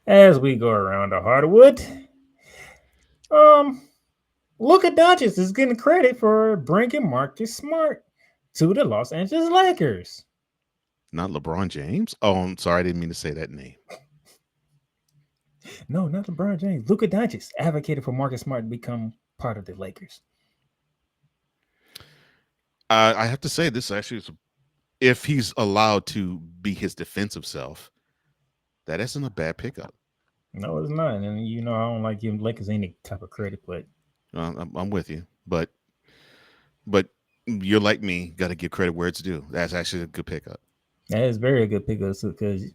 As we go around the hardwood, um, Luka Doncic is getting credit for bringing Marcus Smart to the Los Angeles Lakers. Not LeBron James. Oh, I'm sorry, I didn't mean to say that name. No, not LeBron James. Luka Doncic advocated for Marcus Smart to become part of the Lakers. I have to say this actually is, if he's allowed to be his defensive self, that isn't a bad pickup. No, it's not. And you know, I don't like giving Lakers any type of credit, but I'm with you, but you're like me, got to give credit where it's due. That's actually a good pickup. that is very good pickup because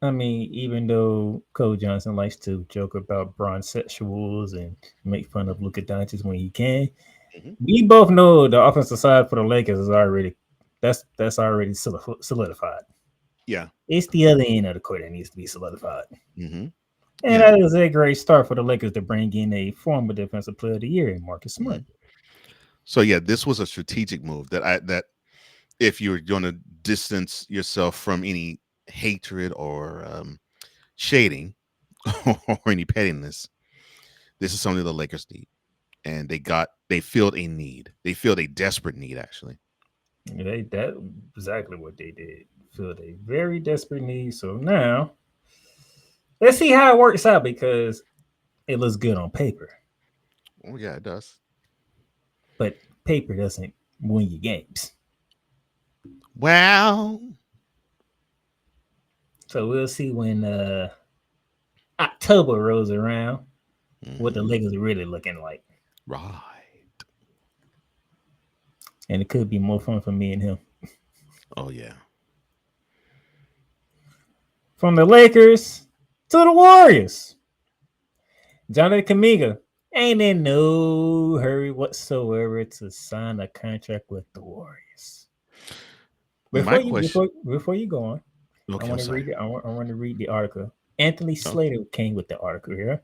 I mean, even though Cole Johnson likes to joke about bronze sexuals and make fun of Luka Doncic when he can, Hmm. we both know the offensive side for the Lakers is already that's already solidified. Yeah. It's the other end of the court that needs to be solidified. Hmm. And Yeah. that is a great start for the Lakers to bring in a former defensive player of the year in Marcus Hmm. Smart. So yeah, this was a strategic move that if you're going to distance yourself from any hatred or shading or any pettiness, this is something the Lakers need, and they filled a need. They filled a desperate need, actually. That exactly what they did. Filled a very desperate need. So now let's see how it works out because it looks good on paper, Oh yeah, it does. but paper doesn't win you games. Well, So we'll see when October rolls around what the hmm, Lakers are really looking like, right. and it could be more fun for me and him. Oh yeah. From the Lakers to the Warriors, Johnny Kamiga ain't in no hurry whatsoever to sign a contract with the Warriors. My question. Before you go on, Okay, I'm sorry. I want to read the article. Anthony Oh, Slater came with the article here.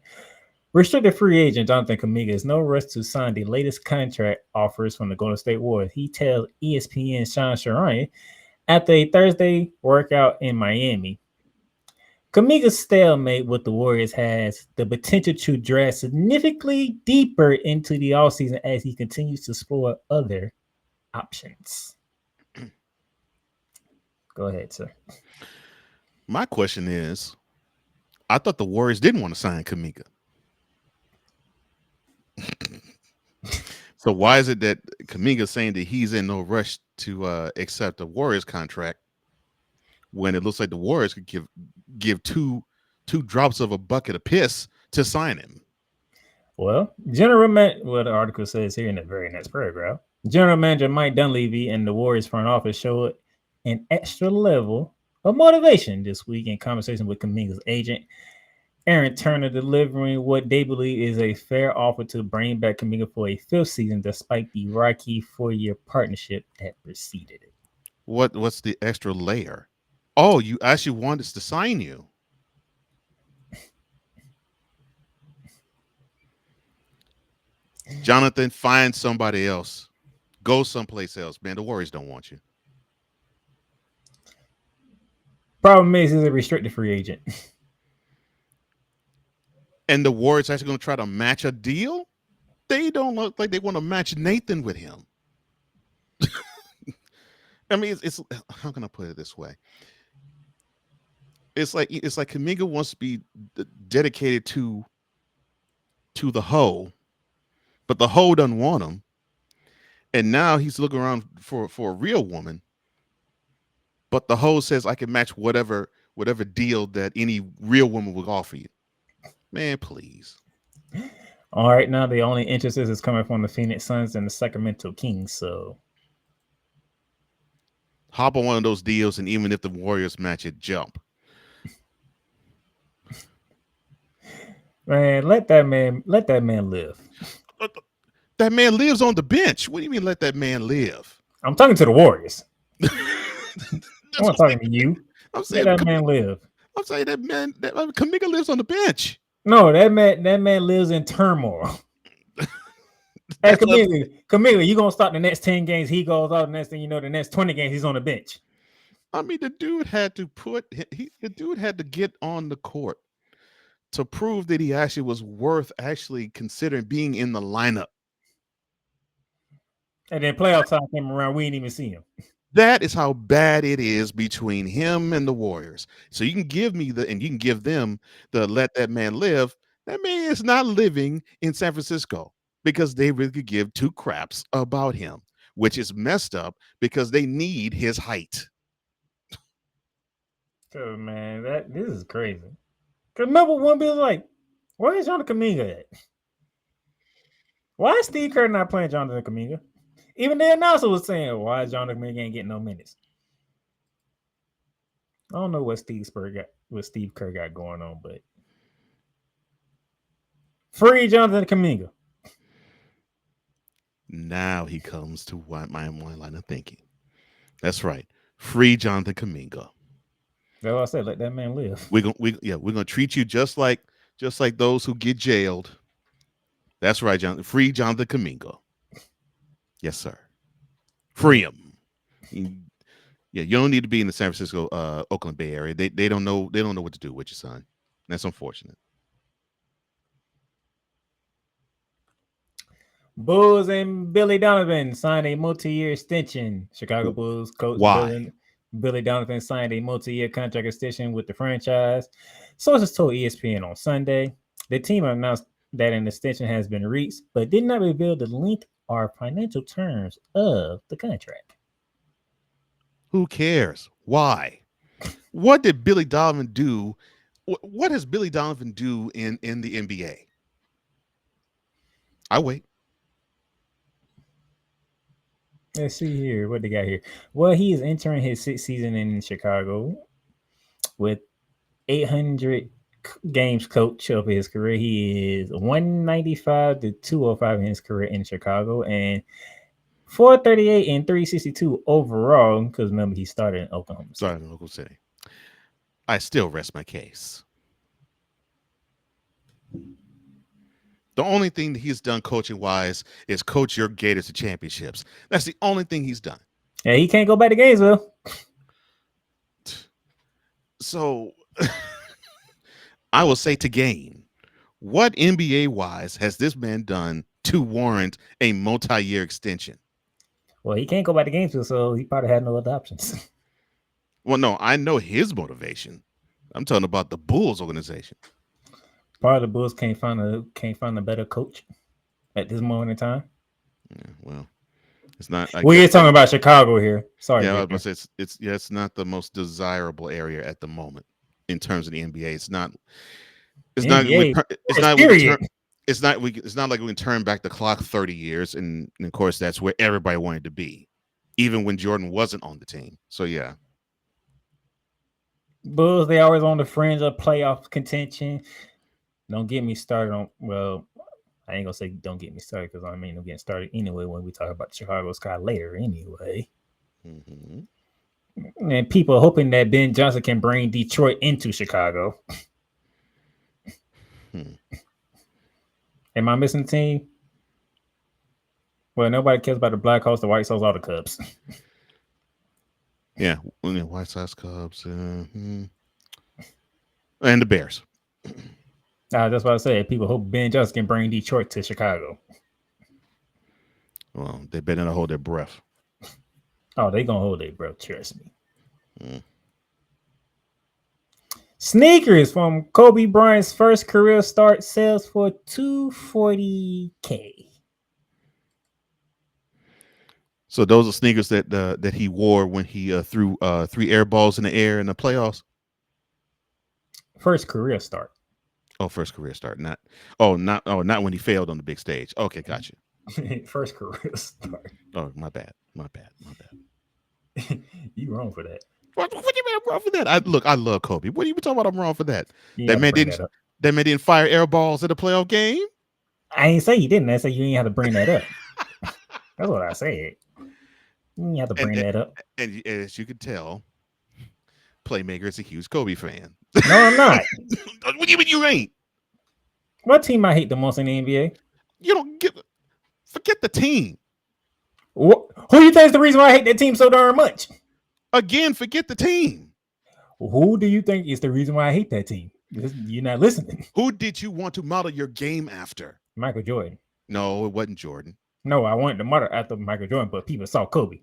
Restricted free agent Jonathan Kamiga is no rush to sign the latest contract offers from the Golden State Warriors. He tells ESPN Sean Sharian after a Thursday workout in Miami. Kamiga's stalemate with the Warriors has the potential to drag significantly deeper into the offseason as he continues to explore other options. Go ahead, sir. my question is, I thought the Warriors didn't want to sign Kamika. So why is it that Kamiga's saying that he's in no rush to accept a Warriors contract when it looks like the Warriors could give two drops of a bucket of piss to sign him? Well, the article says here in the very next paragraph, General Manager Mike Dunleavy and the Warriors front office showed an extra level of motivation this week in conversation with Kamiga's agent, Aaron Turner, delivering what they believe is a fair offer to bring back Kaminga for a fifth season, despite the rocky 4-year partnership that preceded it. What's the extra layer? Oh, you actually want us to sign you. Jonathan, find somebody else. Go someplace else. Man, the Warriors don't want you. Problem is, he's a restricted free agent. And the Warriors actually going to try to match a deal? They don't look like they want to match Nathan with him. I mean, it's how can I put it this way? It's like Kaminga wants to be dedicated to the hoe, but the hoe doesn't want him, and now he's looking around for a real woman, but the hoe says I can match whatever deal that any real woman would offer you. Man, please All right, now the only interest is coming from the Phoenix Suns and the Sacramento Kings. So, hop on one of those deals, and even if the Warriors match it, jump. man, let that man live. That man lives on the bench. What do you mean let that man live? I'm talking to the Warriors. That's I'm what not talking to you. I'm Let saying. that man live. I'm saying that man, that Kaminga lives on the bench. No, that man lives in turmoil. Hey, That's what Camila, you gonna start the next 10 games? He goes out. The next thing you know, the next 20 games, he's on the bench. I mean. The dude had to the dude had to get on the court to prove that he actually was worth actually considering being in the lineup. And then playoff time came around, we didn't even see him. That is how bad it is between him and the Warriors. So you can give me and you can give them the let that man live. That man is not living in San Francisco because they really could give two craps about him, which is messed up because they need his height. Cause man, this is crazy. Cause remember one bill like, where is Jonathan Kuminga at? Why is Steve Kerr not playing Jonathan Kuminga? Even the announcer was saying, why is Jonathan Kuminga ain't getting no minutes? I don't know what Steve Kerr got going on, but free Jonathan Kuminga. Now he comes to my line of thinking. That's right. Free Jonathan Kuminga. That's what I said. Let that man live. We're gonna treat you just like those who get jailed. That's right, John. Free Jonathan Kuminga. Yes, sir. Free him. Yeah, you don't need to be in the San Francisco, Oakland Bay area. They don't know what to do with you, son. That's unfortunate. Bulls and Billy Donovan signed a multi-year extension. Chicago Bulls coach Billy Donovan signed a multi-year contract extension with the franchise. Sources told ESPN on Sunday. The team announced that an extension has been reached, but did not reveal the length or financial terms of the contract. Who cares? Why? What did Billy Donovan do? What does Billy Donovan do in the NBA? I wait. Let's see here. What they got here? Well, he is entering his sixth season in Chicago with 800 games coach of his career. He is 195 to 205 in his career in Chicago and 438 and 362 overall. Because remember, he started in Oklahoma City. I still rest my case. The only thing that he's done coaching wise is coach your Gators to championships. That's the only thing he's done. Yeah, he can't go back to Gainesville. So I will say to Gain, what NBA wise has this man done to warrant a multi-year extension? Well, he can't go back to Gainesville, so he probably had no other options. Well, no, I know his motivation. I'm talking about the Bulls organization. Part of the Bulls can't find a better coach at this moment in time. Yeah, well, it's not. We're talking about Chicago here. Sorry. Yeah, I was going to say it's not the most desirable area at the moment in terms of the NBA. It's not like we can turn back the clock 30 years, and of course that's where everybody wanted to be, even when Jordan wasn't on the team. So yeah. Bulls, they always on the fringe of playoff contention. Don't get me started on, well, I ain't gonna say don't get me started because I mean I'm getting started anyway when we talk about the Chicago Sky later anyway. Mm-hmm. And people are hoping that Ben Johnson can bring Detroit into Chicago. Am I missing a team? Well, nobody cares about the Blackhawks, the White Sox, or the Cubs. Yeah, White Sox, Cubs, and the Bears. That's what I said. People hope Ben Johnson can bring Detroit to Chicago. Well, they better not hold their breath. Oh, they gonna hold their breath. Trust me. Sneakers from Kobe Bryant's first career start sells for $240K. So those are sneakers that he wore when he threw 3 air balls in the air in the playoffs. First career start. Oh, first career start. Not when he failed on the big stage. Okay, gotcha. First career start. Oh, my bad. You wrong for that. What do you mean I'm wrong for that? I love Kobe. What are you talking about? I'm wrong for that. That man didn't fire air balls in the playoff game. I ain't say you didn't. I said you ain't have to bring that up. That's what I said. You ain't have to bring that up. And as you can tell, Playmaker is a huge Kobe fan. No, I'm not. What do you mean you ain't? What team I hate the most in the NBA? You don't forget the team. Who do you think is the reason why I hate that team so darn much? Again, forget the team. Who do you think is the reason why I hate that team? You're not listening. Who did you want to model your game after? Michael Jordan. No, it wasn't Jordan. No, I wanted to model after Michael Jordan, but people saw Kobe.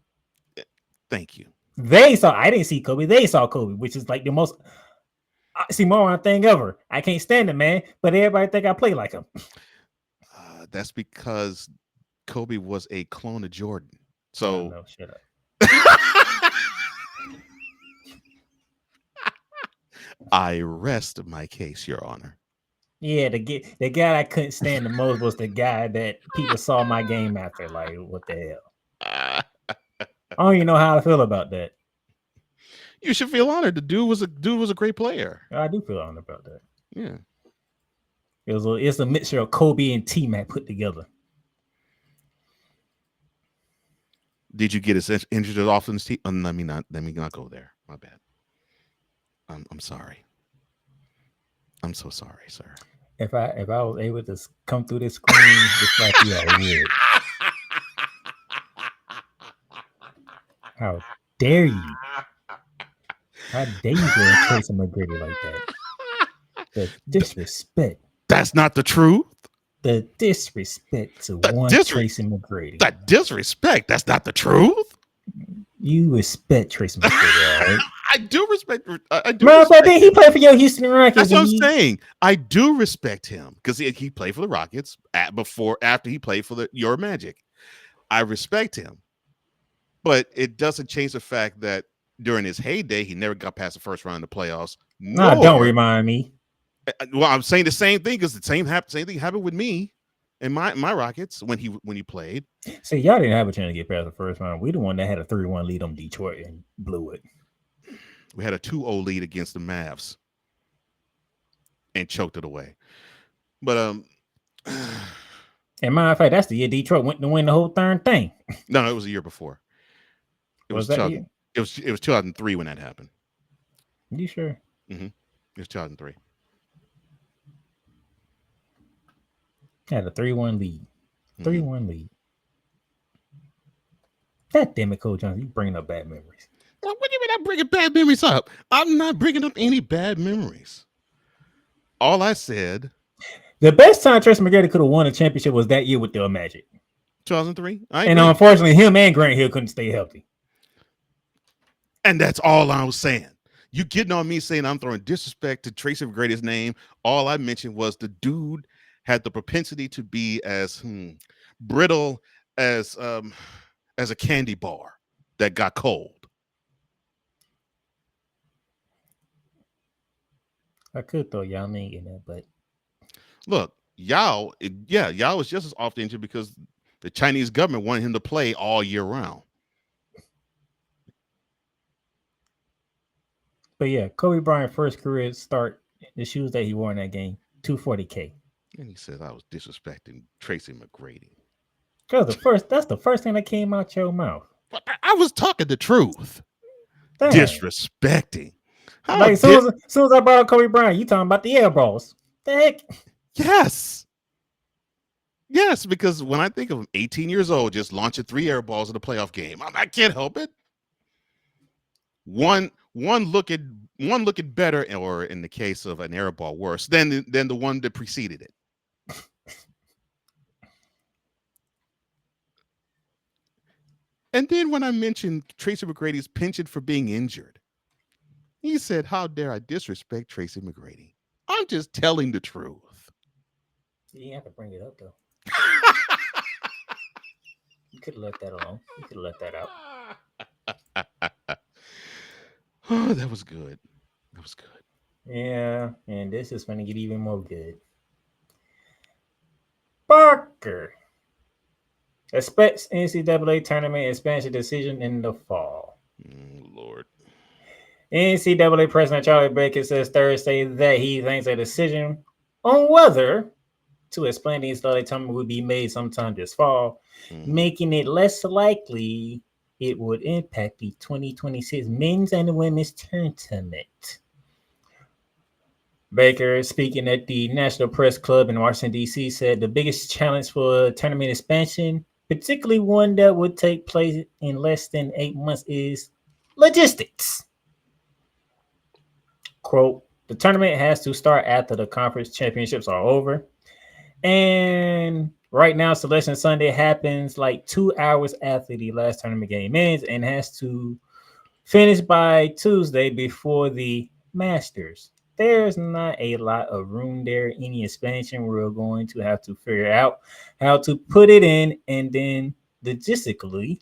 Thank you. I didn't see Kobe. They saw Kobe, which is like the most oxymoron thing ever. I can't stand it, man. But everybody think I play like him. That's because Kobe was a clone of Jordan. So no, shut up. I rest my case, Your Honor. Yeah, the guy I couldn't stand the most was the guy that people saw my game after. Like, what the hell? I don't even know how I feel about that. You should feel honored. The dude was a great player. I do feel honored about that. Yeah. It's a mixture of Kobe and T-Mac put together. Did you get his injured offense team? Let me not go there. My bad. I'm sorry. I'm so sorry, sir. If I was able to come through this screen just like you, I would. How dare you? How dare you go and Tracy McGrady like that? The disrespect. That's not the truth. The disrespect to Tracy McGrady. That disrespect. That's not the truth. You respect Tracy McGrady, all right? I do respect. I do. Man, but then he played for your Houston Rockets. That's what I'm saying. I do respect him because he played for the Rockets after he played for your Magic. I respect him, but it doesn't change the fact that during his heyday, he never got past the first round of the playoffs. No, don't remind me. Well, I'm saying the same thing because the same thing happened with me and my Rockets when he played. See, y'all didn't have a chance to get past the first round. We the one that had a 3-1 lead on Detroit and blew it. We had a 2-0 lead against the Mavs and choked it away. But and matter of fact, that's the year Detroit went to win the whole darn thing. No, it was a year before. It was 2003 when that happened. You sure? Mm-hmm. It was 2003. Had a 3-1 lead. 3-1 lead. God damn it, Coach Johnson, you bringing up bad memories. What do you mean I'm bringing bad memories up? I'm not bringing up any bad memories. All I said... The best time Tracy McGrady could have won a championship was that year with the Magic. 2003? And unfortunately, him and Grant Hill couldn't stay healthy. And that's all I was saying. You getting on me saying I'm throwing disrespect to Tracy McGrady's name. All I mentioned was the dude had the propensity to be as brittle as a candy bar that got cold. I could throw Yao Ming in there, but look, Yao was just as often injured because the Chinese government wanted him to play all year round. But yeah, Kobe Bryant first career start, the shoes that he wore in that game, $240K. And he says I was disrespecting Tracy McGrady. That's the first thing that came out your mouth. But I was talking the truth. Dang. Disrespecting. Like, as soon as I brought up Kobe Bryant, you talking about the air balls. The heck? Yes. Yes, because when I think of him, 18 years old, just launching 3 air balls in a playoff game, I can't help it. One looking better, or in the case of an air ball, worse than the one that preceded it. And then when I mentioned Tracy McGrady's penchant for being injured, he said, "How dare I disrespect Tracy McGrady? I'm just telling the truth." You didn't have to bring it up, though. You could have let that alone. You could have let that out. Oh, that was good. That was good. Yeah, and this is going to get even more good. Parker expects NCAA tournament expansion decision in the fall. Lord. NCAA President Charlie Baker says Thursday that he thinks a decision on whether to expand the NCAA tournament will be made sometime this fall, making it less likely it would impact the 2026 men's and women's tournament. Baker, speaking at the National Press Club in Washington, D.C., said the biggest challenge for tournament expansion, particularly one that would take place in less than 8 months, is logistics. Quote, The tournament has to start after the conference championships are over. And right now, Selection Sunday happens like 2 hours after the last tournament game ends and has to finish by Tuesday before the Masters. There's not a lot of room there. Any expansion, we're going to have to figure out how to put it in and then logistically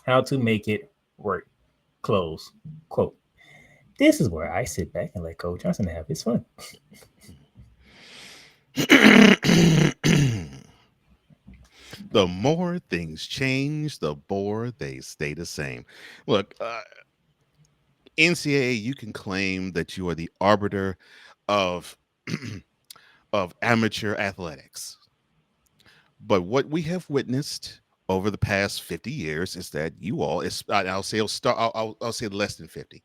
how to make it work. Close quote. This is where I sit back and let Coach Johnson have his fun. The more things change, the more they stay the same. Look, NCAA, you can claim that you are the arbiter of of amateur athletics. But what we have witnessed over the past 50 years is that you all, I'll say, I'll say less than 50,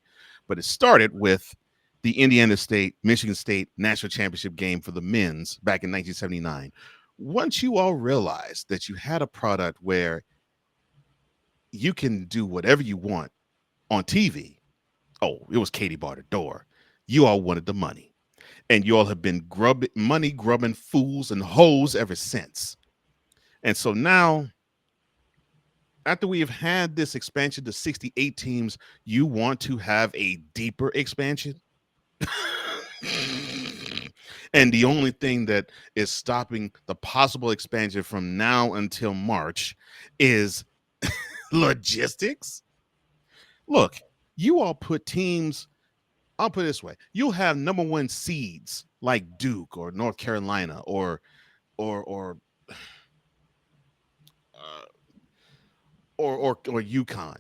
but it started with the Indiana State, Michigan State national championship game for the men's back in 1979. Once you all realized that you had a product where you can do whatever you want on TV, oh, it was Katie bar the door. You all wanted the money, and you all have been money grubbing fools and hoes ever since. And so now, after we have had this expansion to 68 teams, you want to have a deeper expansion? And the only thing that is stopping the possible expansion from now until March is logistics? Look, you all put teams, I'll put it this way. You'll have number one seeds like Duke or North Carolina or uh, or UConn.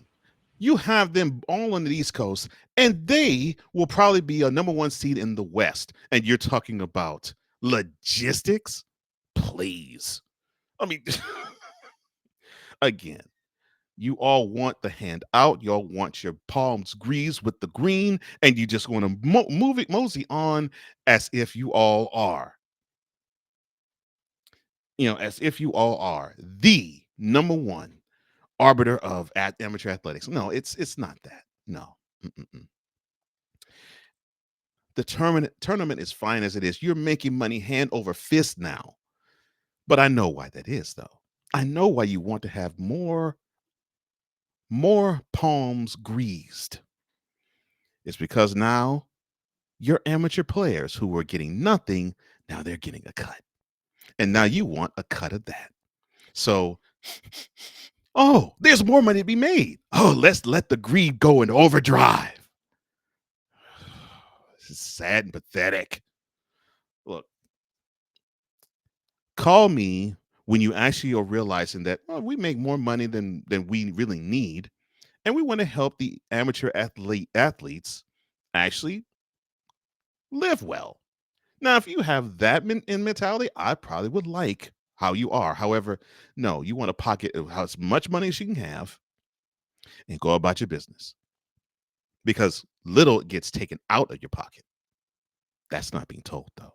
You have them all on the East Coast, and they will probably be a number one seed in the West. And you're talking about logistics? Please. I mean, again, you all want the hand out. You all want your palms greased with the green, and you just want to move it, mosey on as if you all are. As if you all are the number one arbiter of amateur athletics. No, it's not that. No. Mm-mm-mm. The tournament is fine as it is. You're making money hand over fist now. But I know why that is, though. I know why you want to have more palms greased. It's because now your amateur players who were getting nothing, now they're getting a cut. And now you want a cut of that. So, oh, there's more money to be made. Oh, let's let the greed go into overdrive. This is sad and pathetic. Look, call me when you actually are realizing that we make more money than we really need, and we want to help the amateur athletes actually live well. Now, if you have that in mentality, I probably would like how you are. However, no, you want to pocket as much money as you can have and go about your business, because little gets taken out of your pocket. That's not being told, though.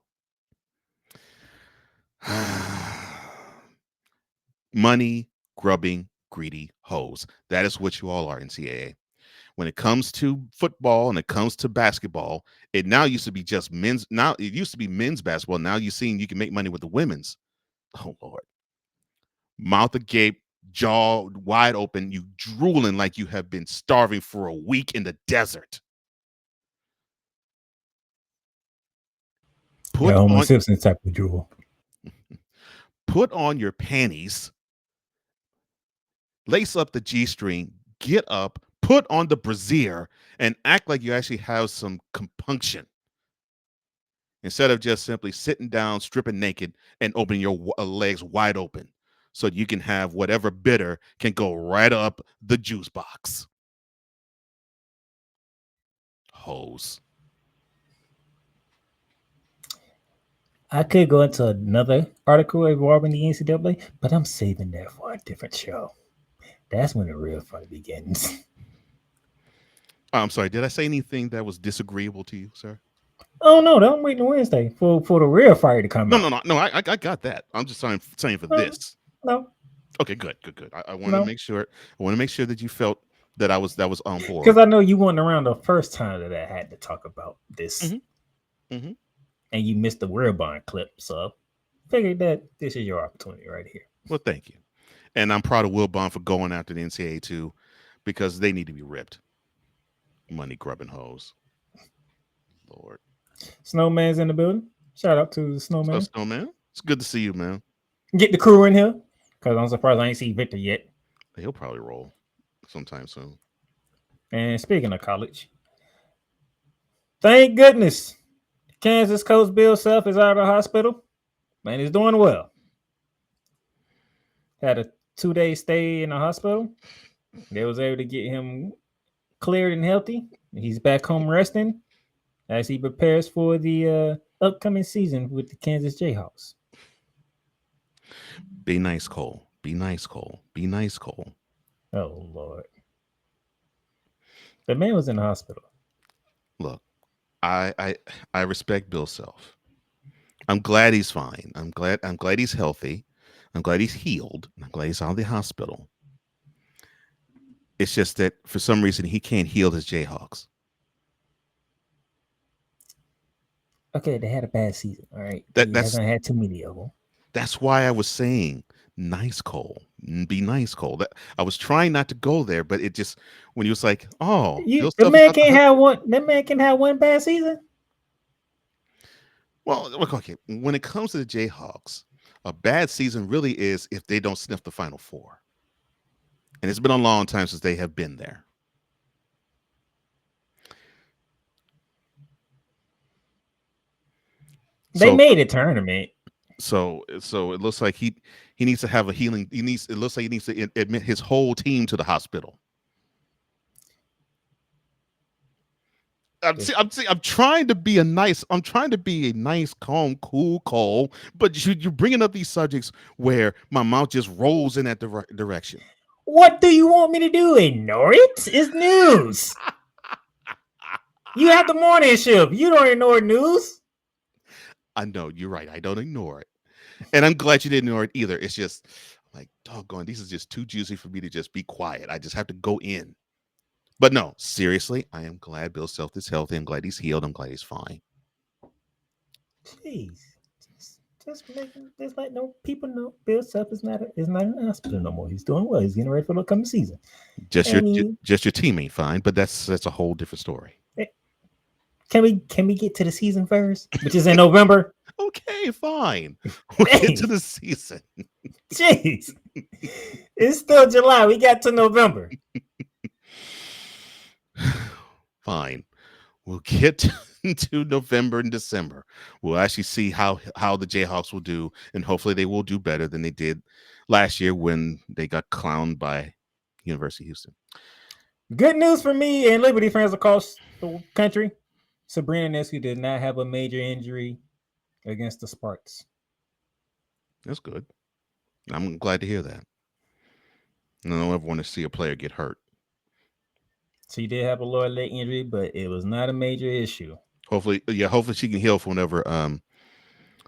Money grubbing, greedy hoes. That is what you all are, NCAA. When it comes to football and it comes to basketball, it now used to be just men's. Now it used to be men's basketball. Now you're seeing you can make money with the women's. Oh Lord, mouth agape, jaw wide open, you drooling like you have been starving for a week in the desert. Yeah, Put Homer on Simpson type of drool. put on your panties, lace up the G string, get up, put on the brassiere, and act like you actually have some compunction, instead of just simply sitting down, stripping naked, and opening your legs wide open so you can have whatever bitter can go right up the juice box. Hoes. I could go into another article involving the NCAA, but I'm saving that for a different show. That's when the real fun begins. I'm sorry, did I say anything that was disagreeable to you, sir? Oh no, I'm waiting Wednesday for the real fire to come No, out. no, no, no. I got that. I'm just saying for No, this. no, Okay, good, good, good. I want to no, make sure. I want to make sure that you felt that was on because board. I know you weren't around the first time that I had to talk about this. Mhm. Hmm. and you missed the Wilbon clip. So figured that this is your opportunity right here. Well, thank you. And I'm proud of Wilbon for going after the NCAA too, because they need to be ripped. Money grubbing hoes. Lord. Snowman's in the building. Shout out to the So, Snowman. Snowman, it's good to see you, man. Get the crew in here because I'm surprised I ain't see Victor yet. He'll probably roll sometime soon. And speaking of college, thank goodness Kansas coach Bill Self is out of the hospital and he's doing well. Had a 2-day stay in the hospital. They was able to get him cleared and healthy. He's back home resting as he prepares for the upcoming season with the Kansas Jayhawks. Be nice, Cole. Be nice, Cole. Be nice, Cole. Oh Lord, the man was in the hospital. Look, I respect Bill Self. I'm glad he's fine. I'm glad he's healthy. I'm glad he's healed. I'm glad he's out of the hospital. It's just that for some reason he can't heal his Jayhawks. Okay, they had a bad season. All right, That he that's hasn't had too many of them. that's why I was saying nice, Cole. Be nice, Cole. That I was trying not to go there, but it just when he was like, "Oh, You Bill the Self is man out the can't hospital." have one. That man can have one bad season. Well, look, okay. When it comes to the Jayhawks, a bad season really is if they don't sniff the Final Four, and it's been a long time since they have been there. They So made a tournament. so it looks like he needs to have a healing. It looks like he needs to admit his whole team to the hospital. I'm trying to be I'm trying to be a nice, calm, cool Cole, but you're bringing up these subjects where my mouth just rolls in that direction. What do you want me to do? Ignore it? It's news. You have the morning shift. You don't ignore news. I know you're right. I don't ignore it, and I'm glad you didn't ignore it either. It's just like doggone. This is just too juicy for me to just be quiet. I just have to go in. But no, seriously, I am glad Bill Self is healthy. I'm glad he's healed. I'm glad he's fine. Jeez, just let no people know Bill Self is not in the hospital no more. He's doing well. He's getting ready for the coming season. Just your And he, just your team ain't fine, but that's a whole different story. eh, can we get to the season first, which is in November? Okay, fine. We'll get to Dang, the season. jeez, it's still July. We got to November. Fine. We'll get to November and December. We'll actually see how the Jayhawks will do, and hopefully they will do better than they did last year when they got clowned by University of Houston. Good news for me and Liberty fans across the country. Sabrina Nescu did not have a major injury against the Sparks. That's good. I'm glad to hear that. I don't ever want to see a player get hurt. She did have a lower leg injury, but it was not a major issue. Hopefully she can heal from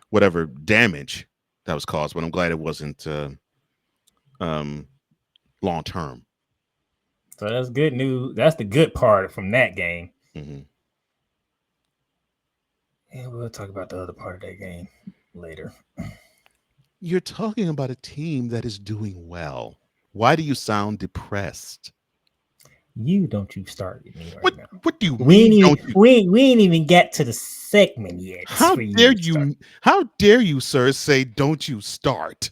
whatever damage that was caused. But I'm glad it wasn't um, long term. So that's good news. That's the good part from that game. Mm-hmm. And we'll talk about the other part of that game later. You're talking about a team that is doing well. Why do you sound depressed? You start with me right What now. what do you We mean? ain't Don't even you? we ain't even get to the segment yet How for you dare to start. you? How dare you, sir? Say don't you start?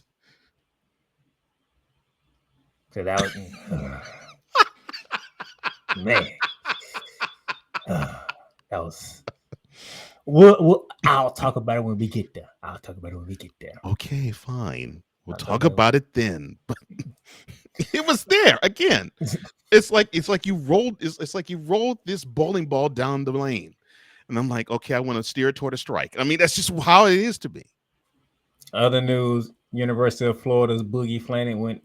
So that was man. That was. I'll talk about it when we get there. I'll talk about it when we get there. Okay, fine. We'll I'll talk talk about about it then. But it was there again. It's like you rolled. It's like you rolled this bowling ball down the lane, and I'm like, okay, I want to steer it toward a strike. I mean, that's just how it is to me. Other news: University of Florida's Boogie Flanagan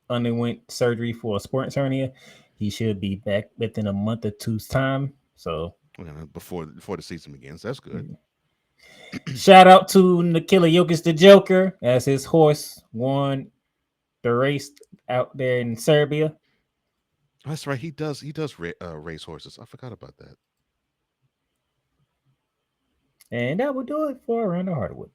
underwent surgery for a sports hernia. He should be back within a month or two's time. So, Before the season begins, that's good. shout out to Nikola Jokic, the Joker, as his horse won the race out there in Serbia. That's right. He does race horses. I forgot about that. And that will do it for Around the Hardwood.